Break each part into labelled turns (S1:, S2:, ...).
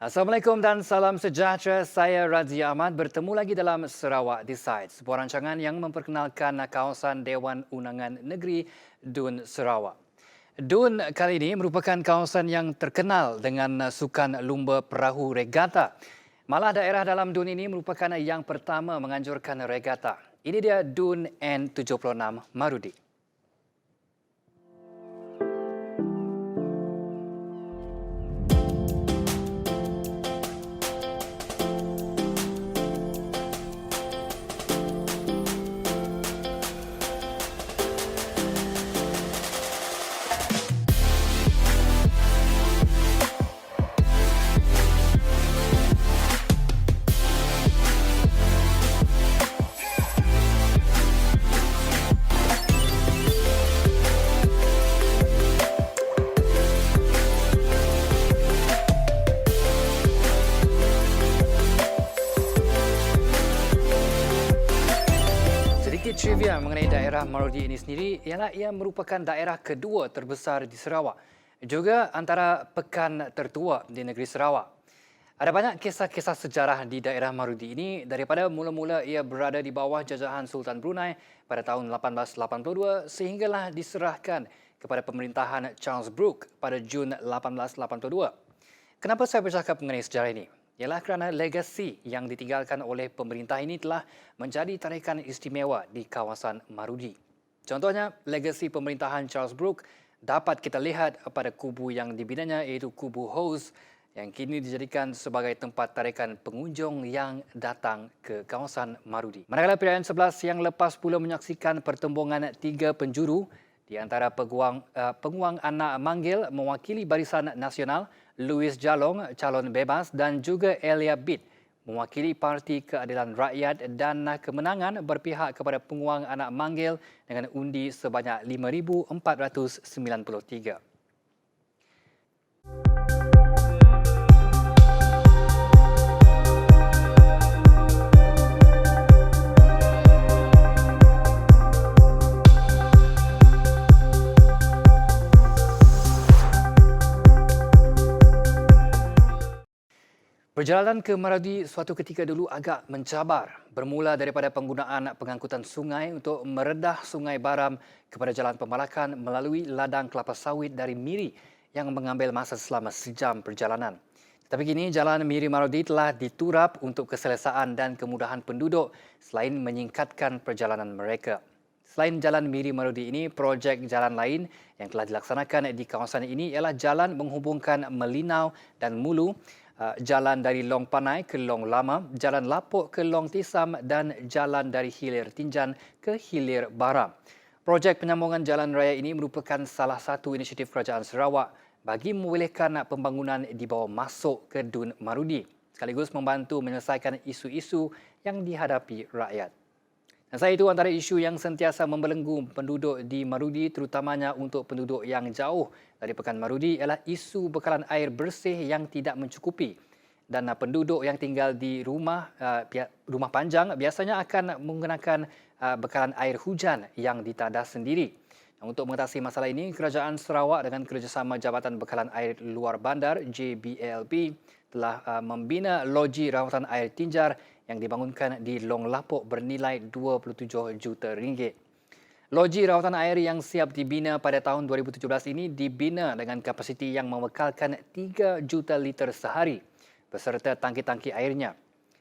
S1: Assalamualaikum dan salam sejahtera. Saya Razia Ahmad bertemu lagi dalam Sarawak Decides, sebuah rancangan yang memperkenalkan kawasan Dewan Undangan Negeri Dun Sarawak. Dun kali ini merupakan kawasan yang terkenal dengan sukan lumba perahu regata. Malah daerah dalam Dun ini merupakan yang pertama menganjurkan regata. Ini dia Dun N76 Marudi. Sedikit trivia mengenai daerah Marudi ini sendiri ialah ia merupakan daerah kedua terbesar di Sarawak, juga antara pekan tertua di negeri Sarawak. Ada banyak kisah-kisah sejarah di daerah Marudi ini daripada mula-mula ia berada di bawah jajahan Sultan Brunei pada tahun 1882 sehinggalah diserahkan kepada pemerintahan Charles Brooke pada Jun 1882. Kenapa saya bercakap mengenai sejarah ini? Ialah kerana legasi yang ditinggalkan oleh pemerintah ini telah menjadi tarikan istimewa di kawasan Marudi. Contohnya, legasi pemerintahan Charles Brooke dapat kita lihat pada kubu yang dibinanya iaitu kubu Hose yang kini dijadikan sebagai tempat tarikan pengunjung yang datang ke kawasan Marudi. Manakala pilihan 11 yang lepas pula menyaksikan pertembungan tiga penjuru di antara penguang anak manggil mewakili Barisan Nasional, Louis Jalong, calon bebas dan juga Elia Bid mewakili Parti Keadilan Rakyat dan kemenangan berpihak kepada penguang anak manggil dengan undi sebanyak 5,493. Perjalanan ke Marudi suatu ketika dulu agak mencabar, bermula daripada penggunaan pengangkutan sungai untuk meredah Sungai Baram kepada Jalan Pembalakan melalui ladang kelapa sawit dari Miri yang mengambil masa selama sejam perjalanan. Tetapi kini Jalan Miri Marudi telah diturap untuk keselesaan dan kemudahan penduduk selain menyingkatkan perjalanan mereka. Selain Jalan Miri Marudi ini, projek jalan lain yang telah dilaksanakan di kawasan ini ialah jalan menghubungkan Melinau dan Mulu, jalan dari Long Panai ke Long Lama, jalan Lapuk ke Long Tisam dan jalan dari Hilir Tinjan ke Hilir Baram. Projek penyambungan jalan raya ini merupakan salah satu inisiatif Kerajaan Sarawak bagi membolehkan pembangunan dibawa masuk ke Dun Marudi, sekaligus membantu menyelesaikan isu-isu yang dihadapi rakyat. Dan saya itu antara isu yang sentiasa membelenggu penduduk di Marudi, terutamanya untuk penduduk yang jauh dari Pekan Marudi ialah isu bekalan air bersih yang tidak mencukupi. Dan penduduk yang tinggal di rumah panjang biasanya akan menggunakan bekalan air hujan yang ditadas sendiri. Untuk mengatasi masalah ini, Kerajaan Sarawak dengan kerjasama Jabatan Bekalan Air Luar Bandar JBALB telah membina loji rawatan air tinjar yang dibangunkan di Long Lapuk bernilai 27 juta ringgit. Loji rawatan air yang siap dibina pada tahun 2017 ini dibina dengan kapasiti yang mewekalkan 3 juta liter sehari beserta tangki-tangki airnya.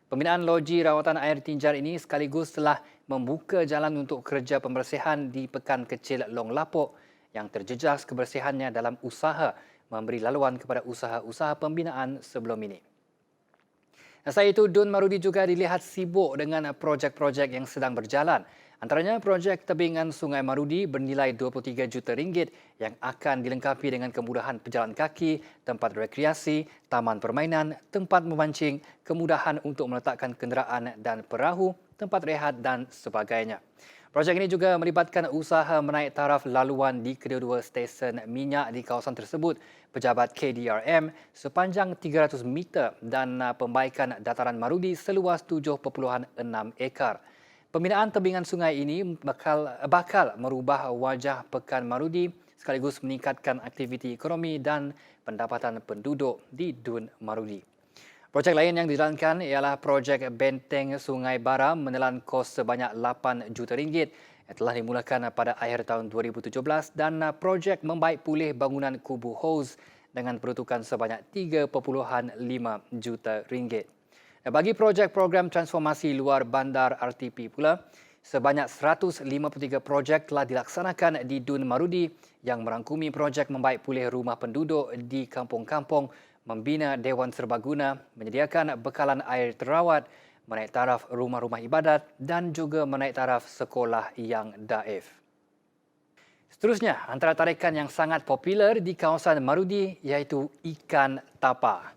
S1: Pembinaan loji rawatan air tinjar ini sekaligus telah membuka jalan untuk kerja pembersihan di Pekan Kecil Long Lapuk yang terjejas kebersihannya dalam usaha memberi laluan kepada usaha-usaha pembinaan sebelum ini. Selain itu, Dun Marudi juga dilihat sibuk dengan projek-projek yang sedang berjalan. Antaranya projek tebingan Sungai Marudi bernilai 23 juta ringgit yang akan dilengkapi dengan kemudahan pejalan kaki, tempat rekreasi, taman permainan, tempat memancing, kemudahan untuk meletakkan kenderaan dan perahu, tempat rehat dan sebagainya. Projek ini juga melibatkan usaha menaik taraf laluan di kedua-dua stesen minyak di kawasan tersebut, pejabat KDRM sepanjang 300 meter dan pembaikan dataran Marudi seluas 7.6 ekar. Pembinaan tebingan sungai ini bakal merubah wajah Pekan Marudi sekaligus meningkatkan aktiviti ekonomi dan pendapatan penduduk di Dun Marudi. Projek lain yang dijalankan ialah projek benteng Sungai Baram menelan kos sebanyak 8 juta ringgit yang telah dimulakan pada akhir tahun 2017 dan projek membaik pulih bangunan Kubu Hos dengan peruntukan sebanyak 3.5 juta ringgit. Bagi projek program transformasi luar bandar RTP pula, sebanyak 153 projek telah dilaksanakan di Dun Marudi yang merangkumi projek membaik pulih rumah penduduk di kampung-kampung, membina Dewan Serbaguna, menyediakan bekalan air terawat, menaik taraf rumah-rumah ibadat dan juga menaik taraf sekolah yang daif. Seterusnya, antara tarikan yang sangat popular di kawasan Marudi iaitu ikan tapah.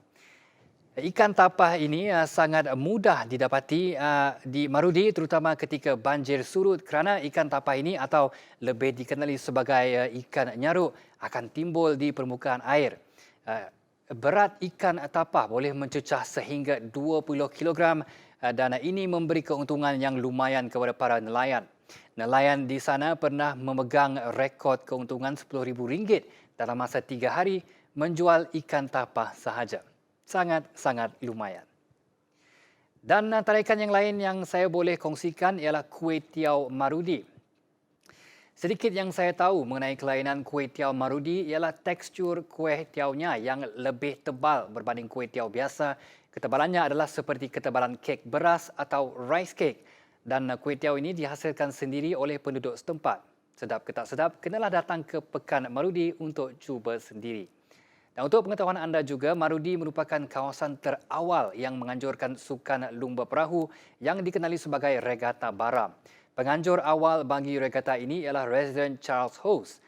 S1: Ikan tapah ini sangat mudah didapati di Marudi terutama ketika banjir surut kerana ikan tapah ini atau lebih dikenali sebagai ikan nyaruk akan timbul di permukaan air. Berat ikan tapah boleh mencecah sehingga 20 kg dan ini memberi keuntungan yang lumayan kepada para nelayan. Nelayan di sana pernah memegang rekod keuntungan RM10,000 dalam masa 3 hari menjual ikan tapah sahaja. Sangat-sangat lumayan. Dan tarikan yang lain yang saya boleh kongsikan ialah kuih tiaw Marudi. Sedikit yang saya tahu mengenai kelainan kuih tiaw Marudi ialah tekstur kuih tiawnya yang lebih tebal berbanding kuih tiaw biasa. Ketebalannya adalah seperti ketebalan kek beras atau rice cake. Dan kuih tiaw ini dihasilkan sendiri oleh penduduk setempat. Sedap ke tak sedap, kenalah datang ke Pekan Marudi untuk cuba sendiri. Dan untuk pengetahuan anda juga, Marudi merupakan kawasan terawal yang menganjurkan sukan lumba perahu yang dikenali sebagai Regata Baram. Penganjur awal bagi regata ini ialah Residen Charles Hos.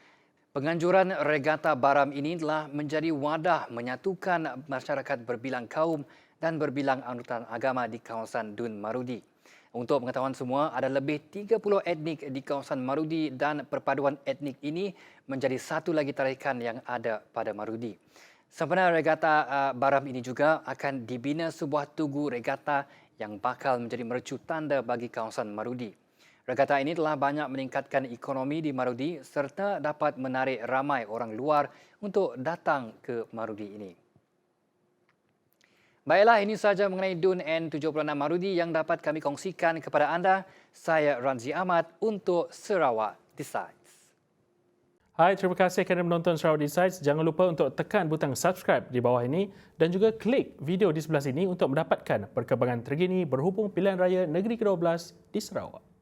S1: Penganjuran Regata Baram ini telah menjadi wadah menyatukan masyarakat berbilang kaum dan berbilang anutan agama di kawasan Dun Marudi. Untuk pengetahuan semua, ada lebih 30 etnik di kawasan Marudi dan perpaduan etnik ini menjadi satu lagi tarikan yang ada pada Marudi. Sempena Regata Baram ini juga akan dibina sebuah tugu regata yang bakal menjadi mercu tanda bagi kawasan Marudi. Regata ini telah banyak meningkatkan ekonomi di Marudi serta dapat menarik ramai orang luar untuk datang ke Marudi ini. Baiklah, ini sahaja mengenai Dun N76 Marudi yang dapat kami kongsikan kepada anda. Saya Ranzi Ahmad untuk Sarawak Decides.
S2: Hai, terima kasih kerana menonton Sarawak Decides. Jangan lupa untuk tekan butang subscribe di bawah ini dan juga klik video di sebelah sini untuk mendapatkan perkembangan terkini berhubung pilihan raya negeri ke-12 di Sarawak.